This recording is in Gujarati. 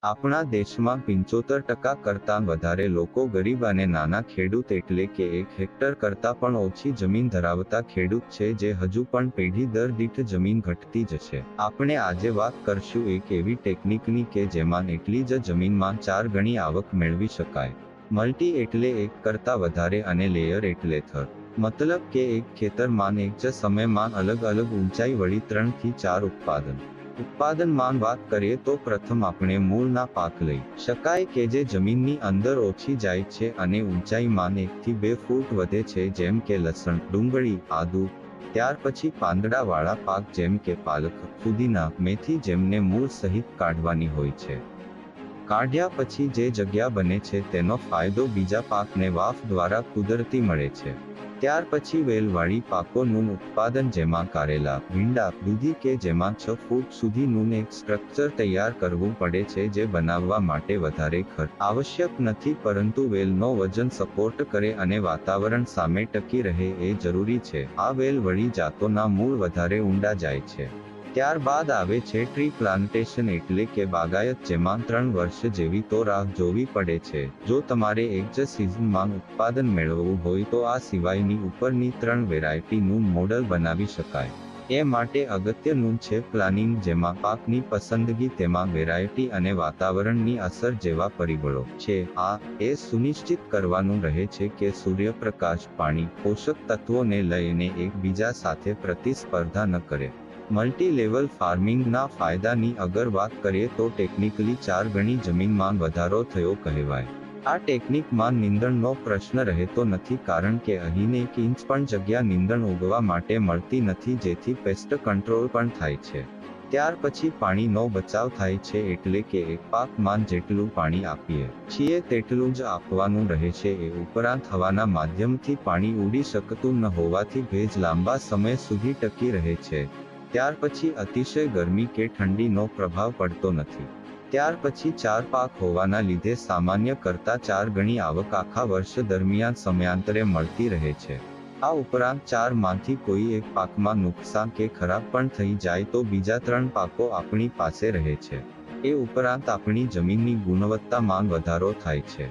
આપણા દેશમાં 75% કરતાં વધારે લોકો ગરીબ અને નાના ખેડૂત એટલે કે 1 હેક્ટર કરતાં પણ ઓછી જમીન ધરાવતા ખેડૂત છે જે હજુ પણ પેઢી દર દીઠ જમીન ઘટતી જ છે. આપણે આજે વાત કરશું એક એવી ટેકનિકની કે જેમાં એટલી જ જમીનમાં 4 ગણી આવક મેળવી શકાય. મલ્ટી એટલે એક કરતાં વધારે અને લેયર એટલે થર. મતલબ કે એક ખેતરમાં એક જ સમયમાં અલગ અલગ ઊંચાઈ વળી 3 થી 4 ઉત્પાદનમાં વાત કરીએ તો પ્રથમ આપણે મૂળના પાક લઈ શકાય કે જે જમીનની અંદર ઓછી જાય છે અને ઊંચાઈમાં 1 થી 2 ફૂટ વધે છે, જેમ કે લસણ, ડુંગળી, આદુ. ત્યાર પછી પાંદડાવાળા પાક જેમ કે પાલક, ફુદીના, મેથી જેમને મૂળ સહિત કાઢવાની હોય છે. કાઢ્યા પછી જે જગ્યા બને છે તેનો ફાયદો બીજા પાકને વાફ દ્વારા કુદરતી મળે છે. ત્યાર પછી વેલવાળી પાકોનું ઉત્પાદન જેમાં કારેલા, ભીંડા, દૂધી કે જેમાં 6 ફૂટ સુધીનું એક સ્ટ્રક્ચર તૈયાર કરવું પડે છે જે બનાવવા માટે વધારે ખર્ચ આવશ્યક નથી, પરંતુ વેલનો વજન સપોર્ટ કરે અને વાતાવરણ સામે ટકી રહે એ જરૂરી છે. આ વેલવળી જાતોના મૂળ વધારે ઊંડા જાય છે. ત્યારબાદ આવે છે ટ્રી પ્લાન્ટેશન એટલે કે બાગાયત, જેમાં 3 વર્ષ જેવી તો રાહ જોવી પડે છે જો તમારે એક જ સિઝનમાં ઉત્પાદન મેળવવું હોય તો આ સિવાયની ઉપરની 3 વેરાયટીનું મોડલ બનાવી શકાય. એ માટે અગત્યનું છે પ્લાનિંગ, જેમાં પાકની પસંદગી, તેમાં વેરાયટી અને વાતાવરણની અસર જેવા પરિબળો છે. એ સુનિશ્ચિત કરવાનું રહે છે કે સૂર્યપ્રકાશ, પાણી, પોષક તત્વોને લઈને એકબીજા સાથે પ્રતિસ્પર્ધા ન કરે. મલ્ટી લેવલ ફાર્મિંગના ફાયદાની અગર વાત કરીએ તો ટેકનિકલી 4 ગણી જમીનમાં વધારો થયો કહેવાય. આ ટેકનિકમાં નીંદણનો પ્રશ્ન રહેતો નથી, કારણ કે અહીં 1 ઇંચ પણ જગ્યા નીંદણ ઉગવા માટે મળતી નથી, જેથી પેસ્ટ કંટ્રોલ પણ થાય છે. ત્યાર પછી પાણીનો બચાવ થાય છે, એટલે કે એક પાકમાં જેટલું પાણી આપીએ છીએ તેટલું જ આપવાનું રહે છે. એ ઉપરાંત હવાના માધ્યમથી પાણી ઉડી શકતું ન હોવાથી ભેજ લાંબા સમય સુધી ટકી રહે છે. ત્યાર પછી અતિશય ગરમી કે ઠંડીનો પ્રભાવ પડતો નથી. ત્યાર પછી 4 પાક હોવાના લીધે સામાન્ય કરતાં 4 ગણી આવક આખા વર્ષ દરમિયાન સમયાંતરે મળતી રહે છે. આ ઉપરાંત 4 માંથી કોઈ એક પાકમાં નુકસાન કે ખરાબ પણ થઈ જાય તો બીજા 3 પાકો આપણી પાસે રહે છે. એ ઉપરાંત આપણી જમીનની ગુણવત્તામાં વધારો થાય છે.